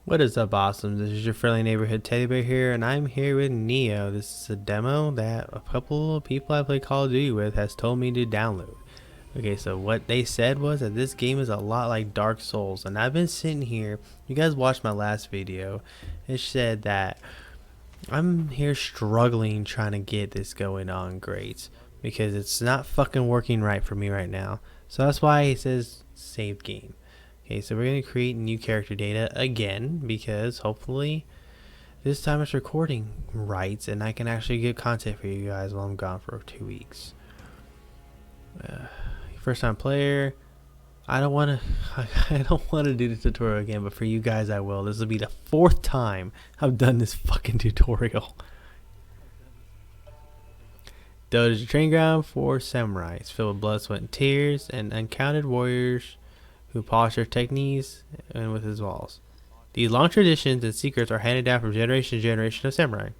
What is up, awesome? This is your friendly neighborhood teddy bear here, and I'm here with Nioh. This is a demo that a couple of people I play Call of Duty with has told me to download. Okay, so what they said was that this game is a lot like Dark Souls, and I've been sitting here. You guys watched my last video. It said that I'm here struggling trying to get this going on great because it's not fucking working right for me right now. So that's why it says save game. Okay, so we're going to create new character data again because hopefully this time it's recording right and I can actually get content for you guys while I'm gone for 2 weeks. First time player. I don't want to do the tutorial again, but for you guys I will. This will be the 4th time I've done this fucking tutorial. Dota is a training ground for samurais filled with blood, sweat, and tears, and uncounted warriors who polish their techniques and with his walls. These long traditions and secrets are handed down from generation to generation of samurai.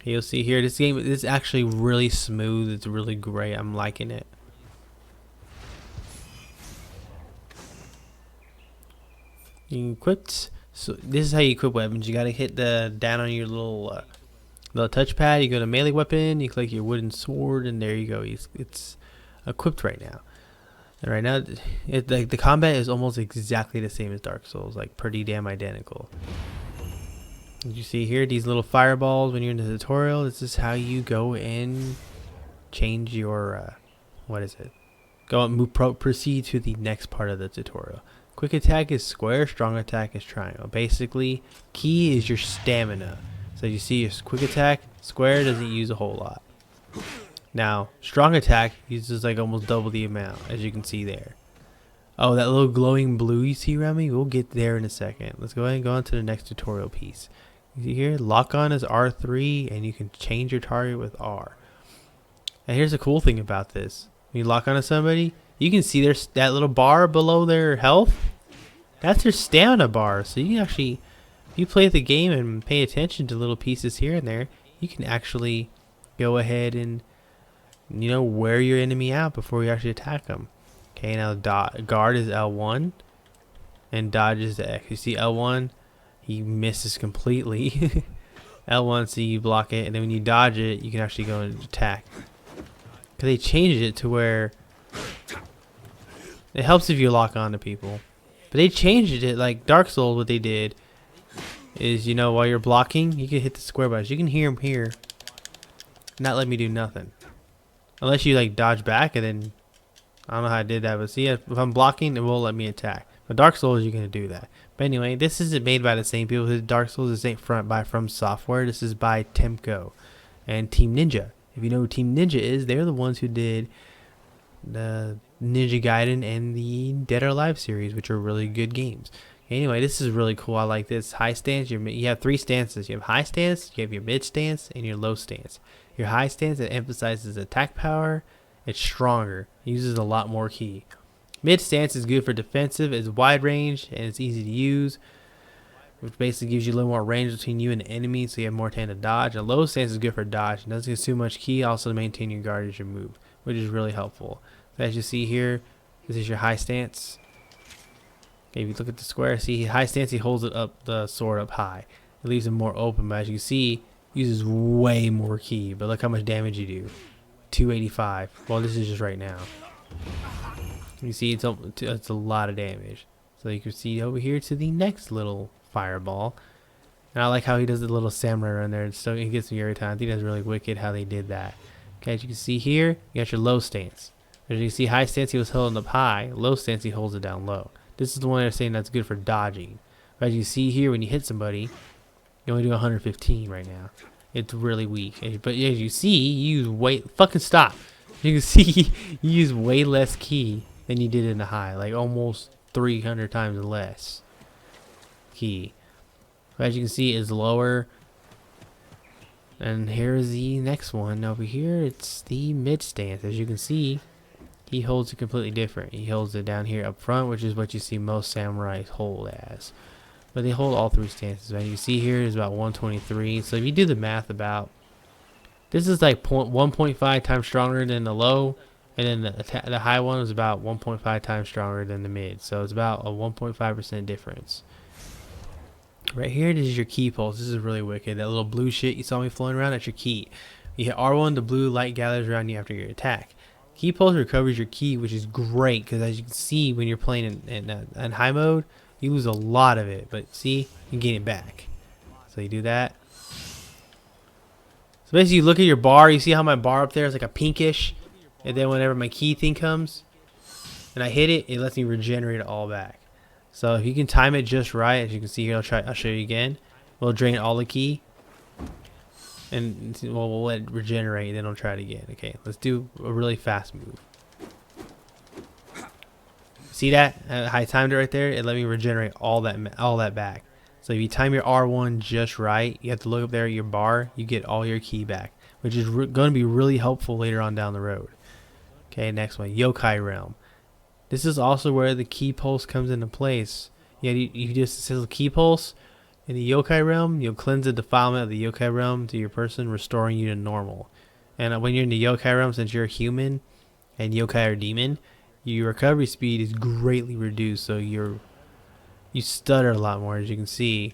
You'll see here, this game is actually really smooth. It's really great. I'm liking it. You equipped. So this is how you equip weapons. You gotta hit the down on your little touchpad. You go to melee weapon. You click your wooden sword, and there you go. It's equipped right now. And right now, the combat is almost exactly the same as Dark Souls, like pretty damn identical. You see here these little fireballs when you're in the tutorial. This is how you go and change your what is it? Go and proceed to the next part of the tutorial. Quick attack is square, strong attack is triangle. Basically, key is your stamina. So you see your quick attack, square doesn't use a whole lot. Now, strong attack uses like almost double the amount, as you can see there. Oh, that little glowing blue you see around me? We'll get there in a second. Let's go ahead and go on to the next tutorial piece. You see here, lock on is R3, and you can change your target with R. And here's the cool thing about this. When you lock onto somebody, you can see there's that little bar below their health. That's their stamina bar. So you can actually, if you play the game and pay attention to little pieces here and there, you can actually go ahead and wear your enemy out before you actually attack them. Okay, now guard is L1 and dodge is the X. You see L1, he misses completely. L1, so you block it, and then when you dodge it, you can actually go and attack. Because they changed it to where it helps if you lock on to people. But they changed it like Dark Souls. What they did is, while you're blocking, you can hit the square buttons. You can hear them here. Not let me do nothing. Unless you like dodge back, and then I don't know how I did that, but see, if I'm blocking, it won't let me attack. But Dark Souls, you can do that. But anyway, this isn't made by the same people who did Dark Souls. This ain't from Software. This is by Temco and Team Ninja. If you know who Team Ninja is, they're the ones who did the Ninja Gaiden and the Dead or Alive series, which are really good games. Anyway, this is really cool. I like this. High stance. You have 3 stances. You have high stance, you have your mid stance, and your low stance. Your high stance, it emphasizes attack power. It's stronger. It uses a lot more ki. Mid stance is good for defensive. It's wide range and it's easy to use, which basically gives you a little more range between you and the enemy, so you have more time to dodge. A low stance is good for dodge. It doesn't consume much ki. Also to maintain your guard as you move, which is really helpful. So as you see here, this is your high stance. Okay, if you look at the square, see high stance, he holds it up, the sword up high. It leaves him more open, but as you can see, uses way more ki. But look how much damage you do. 285. Well, this is just right now. You see, it's a lot of damage. So you can see over here to the next little fireball. And I like how he does the little samurai run there. So it gets me every time. I think that's really wicked how they did that. Okay, as you can see here, you got your low stance. As you can see, high stance he was holding up high. Low stance he holds it down low. This is the one they're saying that's good for dodging. But as you see here, when you hit somebody, you only do 115 right now. It's really weak. But as you see, you use way... Fucking stop. You can see you use way less ki than you did in the high. Like almost 300 times less ki. As you can see, it's lower. And here's the next one. Over here, it's the mid stance. As you can see, he holds it completely different. He holds it down here up front, which is what you see most samurais hold as. But they hold all 3 stances. As you see here is about 123. So if you do the math about, this is like 1.5 times stronger than the low, And then the high one was about 1.5 times stronger than the mid. So it's about a 1.5% difference. Right here, this is your key pulse. This is really wicked. That little blue shit you saw me floating around, that's your key. You hit R1, the blue light gathers around you after your attack. Key pulse recovers your key, which is great because as you can see when you're playing in high mode, you lose a lot of it. But see, you gain it back. So you do that. So basically, you look at your bar. You see how my bar up there is like a pinkish, and then whenever my key thing comes, and I hit it, it lets me regenerate it all back. So if you can time it just right, as you can see here, I'll show you again. We'll drain all the key, and we'll let it regenerate, then I'll try it again. Okay, let's do a really fast move. See that? I timed it right there. It let me regenerate all that back. So if you time your R1 just right, you have to look up there at your bar. You get all your key back, which is going to be really helpful later on down the road. Okay, next one, Yokai Realm. This is also where the key pulse comes into place. Yeah, you just sizzle key pulse in the Yokai Realm. You'll cleanse the defilement of the Yokai Realm to your person, restoring you to normal. And when you're in the Yokai Realm, since you're a human and Yokai are demon, your recovery speed is greatly reduced. So you stutter a lot more, as you can see.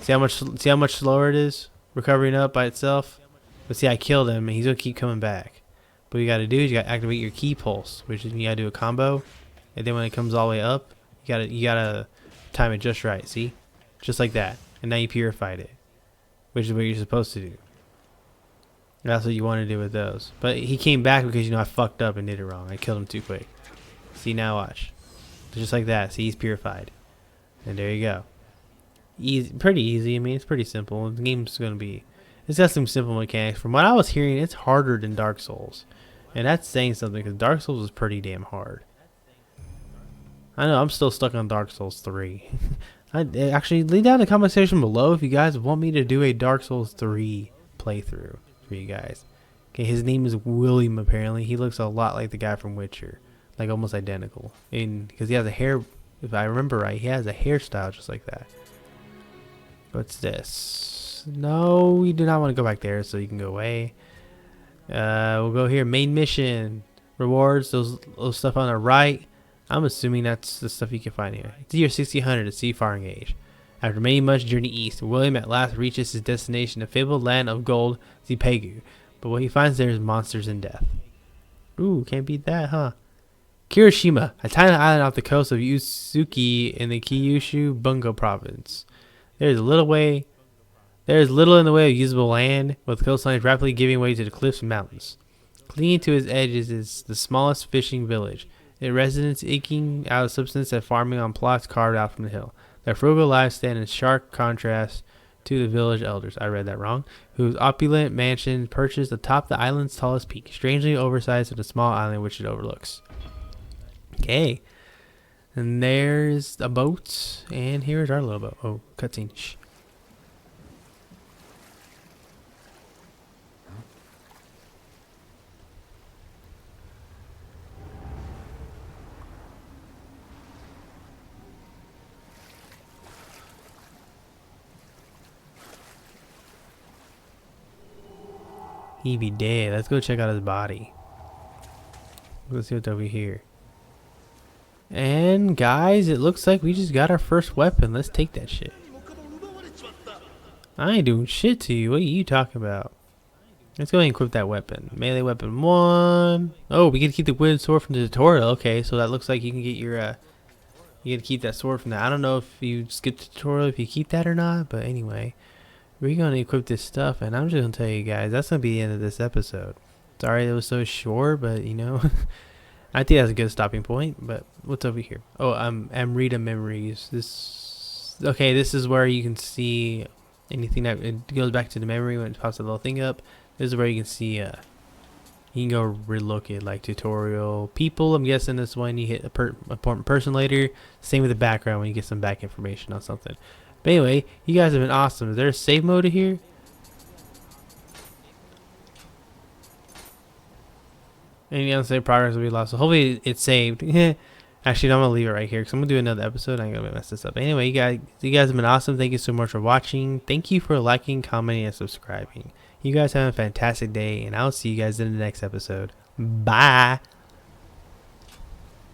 See how much slower it is recovering up by itself. But see, I killed him, and he's gonna keep coming back. What you gotta do is you gotta activate your key pulse, which is you gotta do a combo, and then when it comes all the way up, you gotta time it just right. See, just like that, and now you purified it, which is what you're supposed to do. That's what you want to do with those. But he came back because I fucked up and did it wrong. I killed him too quick. See, now watch, just like that. See, he's purified, and there you go. Easy, pretty easy. I mean, it's pretty simple. The game's gonna be. It's got some simple mechanics. From what I was hearing, it's harder than Dark Souls. And that's saying something because Dark Souls is pretty damn hard. I know, I'm still stuck on Dark Souls 3. Actually, leave down in the comment section below if you guys want me to do a Dark Souls 3 playthrough for you guys. Okay, his name is William apparently. He looks a lot like the guy from Witcher. Like almost identical. And because he has a hair, if I remember right, he has a hairstyle just like that. What's this? No, we do not want to go back there, so you can go away. We'll go here. Main mission. Rewards. Those stuff on the right. I'm assuming that's the stuff you can find here. It's year 1600 at Seafaring Age. After many months' journey east, William at last reaches his destination, the fabled land of gold, Zipegu. But what he finds there is monsters and death. Ooh, can't beat that, huh? Kirishima, a tiny island off the coast of Usuki in the Kyushu Bungo province. There is little in the way of usable land, with coastlines rapidly giving way to the cliffs and mountains. Clinging to its edges is the smallest fishing village, its residents eking out subsistence and farming on plots carved out from the hill. Their frugal lives stand in stark contrast to the village elders, I read that wrong, whose opulent mansion perches atop the island's tallest peak, strangely oversized to the small island which it overlooks. Okay. And there's a boat, and here's our little boat. Oh, cutscene. Shh. He be dead. Let's go check out his body. Let's see what's over here. And guys, it looks like we just got our first weapon. Let's take that shit. I ain't doing shit to you. What are you talking about? Let's go ahead and equip that weapon. Melee weapon 1. Oh, we get to keep the wooden sword from the tutorial. Okay, so that looks like you can get your you get to keep that sword from that. I don't know if you skip the tutorial if you keep that or not, but anyway. We're going to equip this stuff, and I'm just going to tell you guys, that's going to be the end of this episode. Sorry it was so short, but, I think that's a good stopping point, but what's over here? Oh, Amrita Memories. This is where you can see anything that it goes back to the memory when it pops a little thing up. This is where you can see, you can go relook it, like tutorial people. I'm guessing this one you hit important person later. Same with the background when you get some back information on something. But anyway, you guys have been awesome. Is there a save mode here? Any unsaved progress will be lost. So hopefully it's saved. Actually, no, I'm gonna leave it right here because I'm gonna do another episode. I'm gonna mess this up. Anyway, you guys have been awesome. Thank you so much for watching. Thank you for liking, commenting, and subscribing. You guys have a fantastic day, and I'll see you guys in the next episode. Bye.